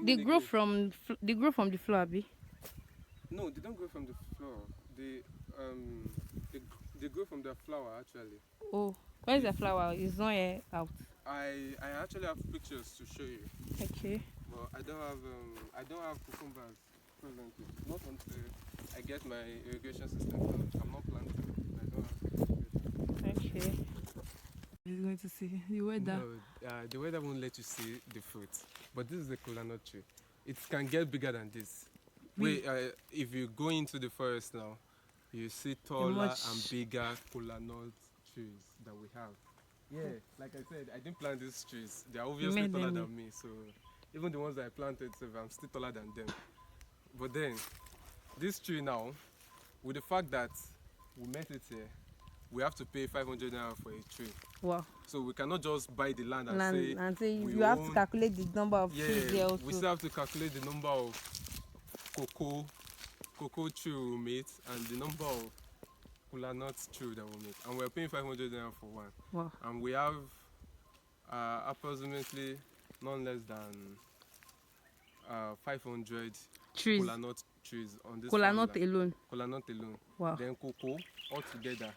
They grow from the flower, abi? No, they don't grow from the flower. They grow from the flower actually. Oh, where is the flower? It's not yet out. I actually have pictures to show you. Okay. But I don't have cucumbers presently. Not until I get my irrigation system done. I'm not planting. I don't have irrigation. Okay. He's going to see the weather. No, the weather won't let you see the fruit. But this is a kola nut tree. It can get bigger than this. Wait, if you go into the forest now, you see taller and bigger kola nut trees that we have. Yeah, like I said, I didn't plant these trees. They are obviously taller than me, so even the ones that I planted, I'm still taller than them. But then, this tree now, with the fact that we met it here, we have to pay 500 naira for a tree. Wow. So we cannot just buy the land and say you have to calculate the number of trees there also. We still have to calculate the number of cocoa tree we meet and the number of kola nut tree that we meet. And we're paying 500 naira for one. Wow. And we have approximately none less than 500 trees. Kola nut trees on this Kola nut alone. Kola nut alone. Wow. Then cocoa altogether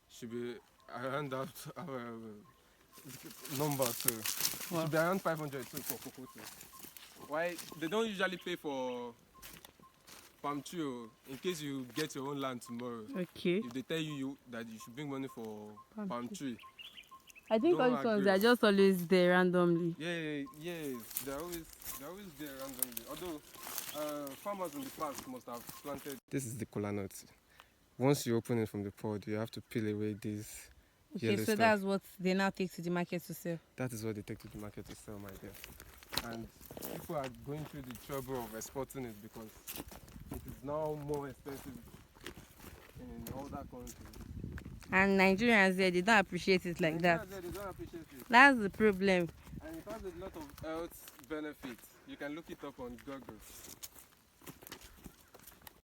should be around that number too. Wow. Should be around 500 too for cocoa too. Why they don't usually pay for palm tree in case you get your own land tomorrow. Okay. If they tell you that you should bring money for palm tree. I think all these ones are just always there randomly. Yes, they're always there randomly. Although farmers in the past must have planted. This is the kola nut. Once you open it from the pod, you have to peel away this. Okay, so stuff. That's what they now take to the market to sell. That is what they take to the market to sell, my dear. And people are going through the trouble of exporting it because it is now more expensive in other countries. And Nigerians there, they don't appreciate it like that. They don't appreciate it. That's the problem. And it has a lot of health benefits. You can look it up on Google.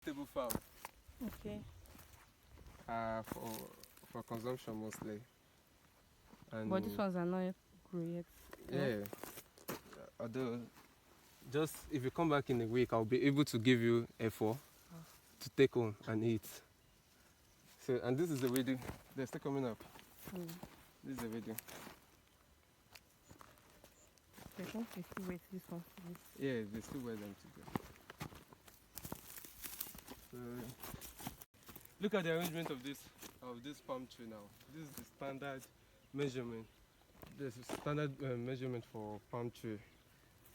Table farm. Okay. For consumption mostly. And but these ones are not yet grown yet. Yeah. Although, just if you come back in a week, I'll be able to give you A4 to take home and eat. So, and this is the wedding. They're still coming up. This is the wedding. I think they still wait this one. Yeah, they still wait them to go. So, look at the arrangement of this palm tree now. This is the standard measurement. This is standard measurement for palm tree.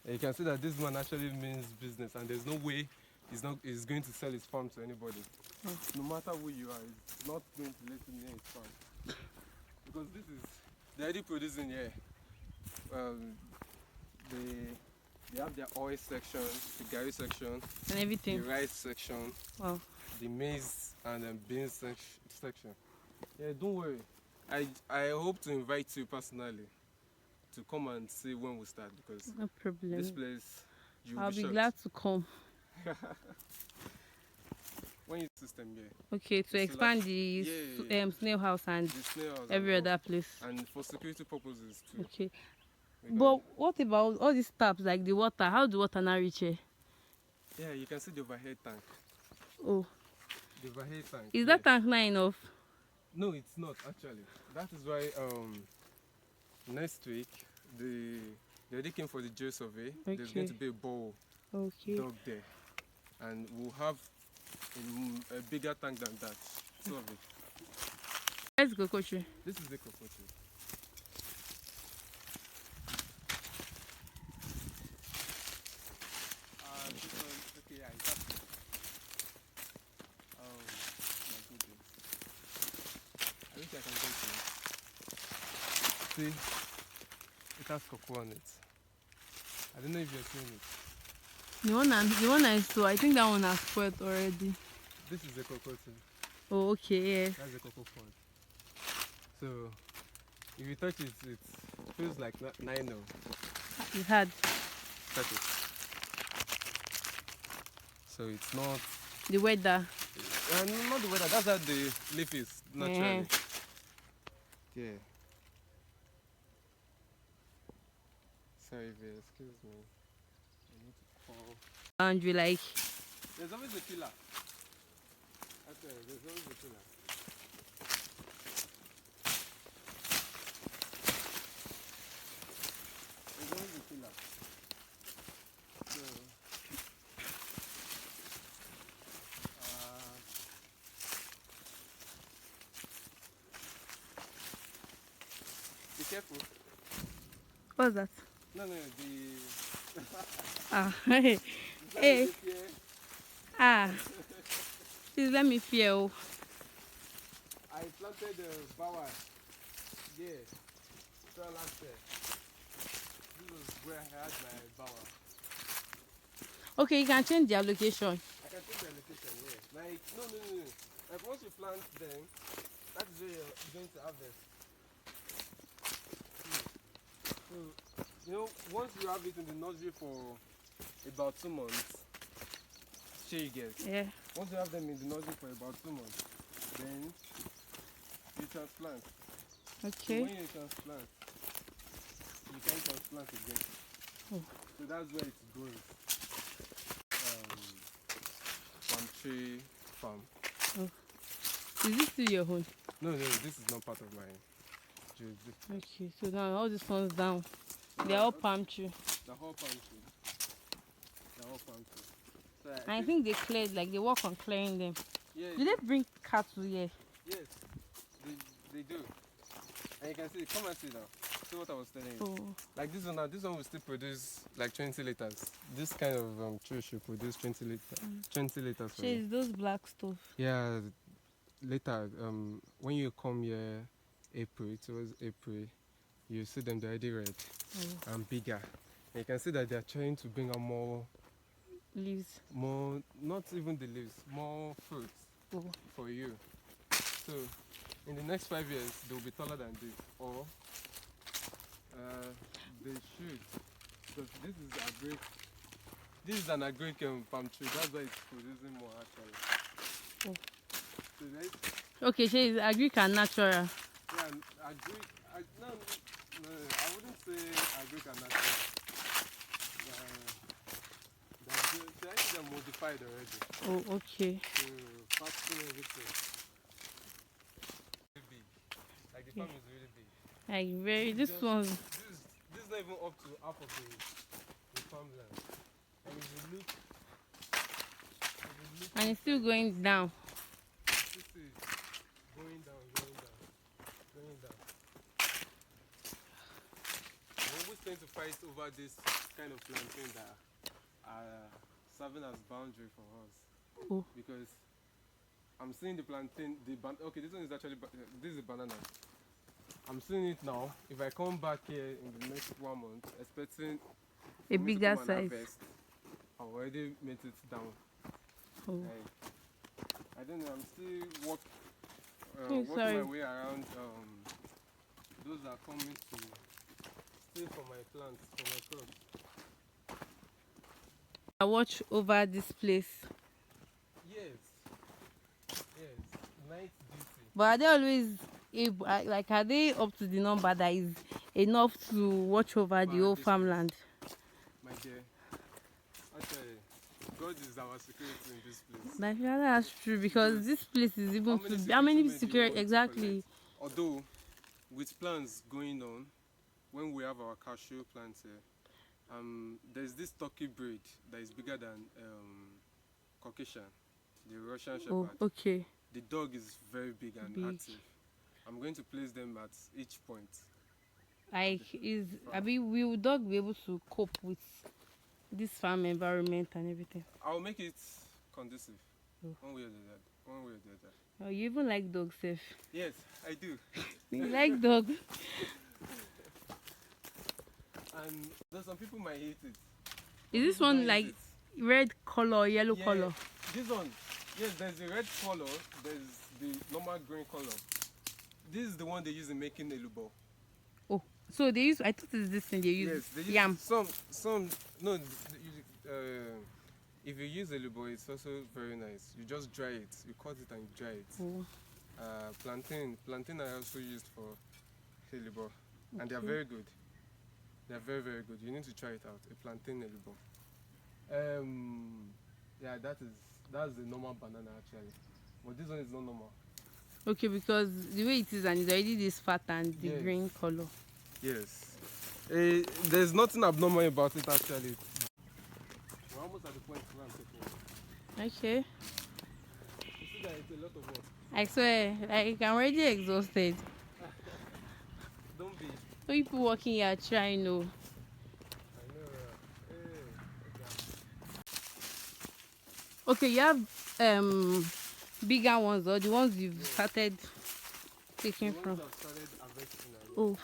And you can see that this man actually means business, and there's no way he's going to sell his farm to anybody. No matter who you are, he's not going to let you near his farm. Because they're already producing here. They have their oil section, the garri section, and everything. The rice section, the maize and beans section. Yeah, don't worry. I hope to invite you personally to come and see when we start, because no problem. This place, I'll be glad to come. When you system here. Okay, to expand the snail house and every other place. And for security purposes too. Okay. But what about all these taps, like the water? How do water now reach here? Yeah, you can see the overhead tank. Oh. The overhead tank. Is that tank not enough? No, it's not actually. That is why next week they already came for the J survey. Okay. There's going to be a bowl dug there, and we'll have a bigger tank than that. Two of it. Where's the cocoa tree? This is the cocoa tree. This one, okay, yeah, it's up. Oh my goodness. I wish I can get to it. See, it has cocoa on it. I don't know if you're seeing it. The one I saw, I think that one has spoiled already. This is the cocoa tree. Oh, okay, yeah. That's the cocoa pod. So, if you touch it, it feels like nylon. It's hard. Touch it. So it's not... The weather. Not the weather, that's how the leaf is, naturally. Yeah. Sorry, excuse me. need to pour. Boundary, like. There's always a pillar. Okay, there's always a pillar. There's always a pillar. So, be careful. What's that? No, the. Ah, hey. Hey. Here. Ah. Please let me feel. I planted the bower. Yeah. So last year. This was where I had my bower. Okay, you can change their location. I can change the location, yeah. Like, no. Like, once you plant them, that is where you're going to harvest. So, you know, once you have it in the nursery for about 2 months, sure you get. Yeah. Once you have them in the nursery for about 2 months, then you transplant. Okay. So when you transplant, you can transplant again. Oh. So that's where it's going. Palm tree farm. Oh. Is this still your home? No, this is not part of my jurisdiction. Okay, so now all this one's down. They're all palm tree. The whole palm tree. The whole palm tree. So I think they cleared, like they work on clearing them. yeah, Do they bring cattle here? yes, they do. And you can see, come and see now. See what I was telling you. Oh. Like this one now, this one will still produce like 20 liters. This kind of tree should produce 20 liters. 20 liters. For Chase, those black stuff. yeah, later, when you come here, towards April, you see them, they're already red and bigger. And you can see that they're trying to bring out more Leaves. more, not even the leaves, more fruits for you. So in the next 5 years they'll be taller than this, or they should, because this is an agric palm tree, that's why it's producing more actually. So Okay, she is agric and natural. yeah, agric, no, I wouldn't say agric and natural. They're modified already. Oh, okay. So fasting everything. Really big. Like the farm is really big. Like very, this is one's. This is not even up to half of the farmland. And if you look, And it's still going down. this is going down. We always tend to fight over this kind of plantain that are serving as boundary for us. Oh. Because I'm seeing the plantain, okay, this one is actually, this is a banana. I'm seeing it now. If I come back here in the next 1 month, expecting A bigger size. Harvest, I've already made it down. Oh. Like, I don't know, I'm still working sorry. my way around those that are coming to steal from my plants, from my crops. I watch over this place. Yes, night duty. But are they always able, like, are they up to the number that is enough to watch over the whole farmland? My dear, actually, God is our security in this place. That's true, because this place is even how many security exactly? Although, with plans going on, when we have our cashew plants here, there's this turkey breed that is bigger than Caucasian, the Russian Shepherd. Oh, okay. The dog is very big and active. I'm going to place them at each point. Like, will dog be able to cope with this farm environment and everything? I'll make it conducive. One way or the other. Oh, you even like dogs, Seth? Yes, I do. You like dogs? And there's some people might hate it. Is this one like red color or yellow color? This one, yes, there's the red color, there's the normal green color. This is the one they use in making elubo. Oh, so they use, I thought it's this thing they use. Yes, they use yam. No, if you use elubo, it's also very nice. You just dry it, you cut it and you dry it. Oh. Plantain are also used for elubo, and they are very good. They are very, very good. You need to try it out, a plantain elubo. Yeah, that's the normal banana actually, but this one is not normal. Okay, because the way it is and it's already this fat and the Yes. green color. Yes. There's nothing abnormal about it actually. We're almost at the point where I'm taking. Okay. You see that it's a lot of work. I swear, like I'm already exhausted. Don't be. People working here are trying, no. I know. Okay, you have bigger ones or the ones you've started taking The from. ones I've started harvesting now. Oh,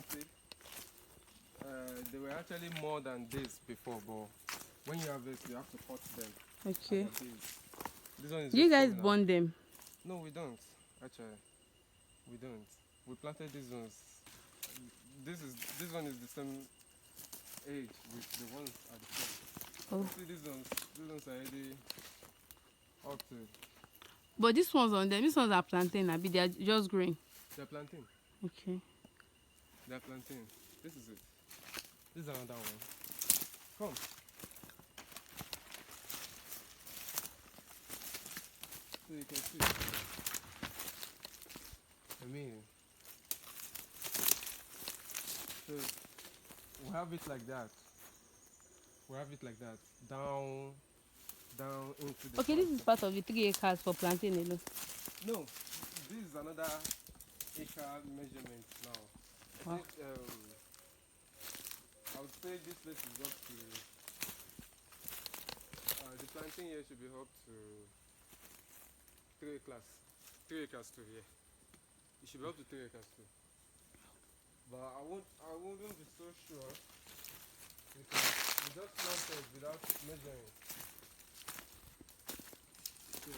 See? They were actually more than this before, but when you harvest, you have to cut them. okay. This one is Do you just guys coming out. burn them? No, we don't. Actually, we don't. We planted these ones. This one is the same age with the ones at the top. Oh. See these ones are already up to. But these ones on them, these ones are plantain, Abi, they are just green. They're planting. Okay. They're planting. This is it. This is another one. Come. So you can see. I mean, so we have it like that. We have it like that. Down into the. Okay, this is part of the 3 acres for plantain alone. No, this is another acre measurement now. Wow. I would say this place is up to. The planting here should be up to 3 acres. 3 acres to here. It should be up to 3 acres too. But I wouldn't be so sure because we just planted without measuring. So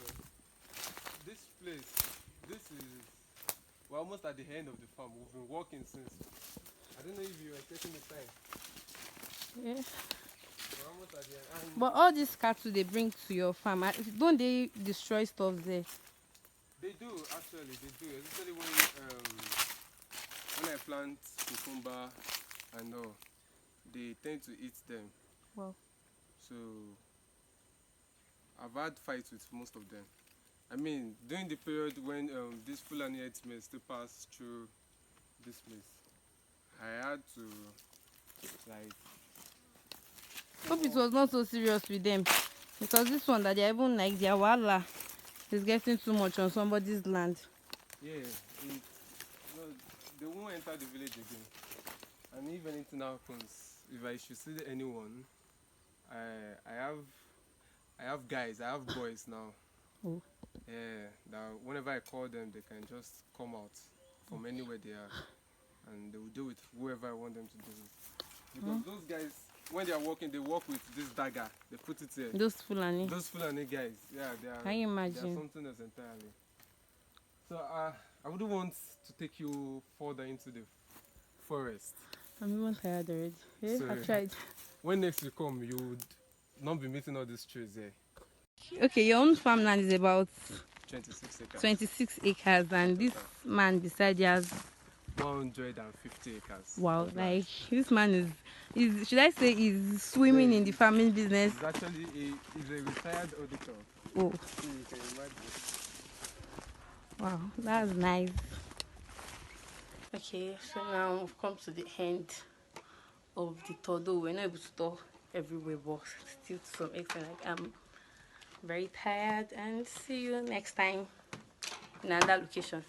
this place, we're almost at the end of the farm. We've been working since. I don't know if you were taking the time. Yeah. We're almost at the end. But all these cattle they bring to your farm, don't they destroy stuff there? They do actually. They do, especially when I plant cucumber and all. They tend to eat them. Wow. So I've had fights with most of them. I mean, during the period when this Fulani herdsmen still pass through this place, I had to like. Hope it was not so serious with them, because this one that they're even like their wala is getting too much on somebody's land. Yeah, they won't enter the village again. And if anything happens, if I should see anyone, I have guys, I have boys now. Oh. Yeah, that whenever I call them, they can just come out from anywhere they are, and they will do it whoever I want them to do it. Because those guys, when they are working, they work with this dagger. They put it here. Those Fulani. Those Fulani guys, yeah, they are. Can you They imagine? are something else entirely. So I wouldn't want to take you further into the forest. I'm even tired already. Yeah, Sorry. I've tried. When next you come, you would not be meeting all these trees here. Okay, your own farmland is about 26 acres. 26 acres, and this man beside you has 150 acres. wow, of land. like this man is should I say is swimming in the farming business? He's actually he's a retired auditor. Oh, So you can imagine. wow, that's nice. Okay, so now we've come to the end of the tour. Though we're not able to tour everywhere, but still to some extent, like I'm very tired. And see you next time in another location.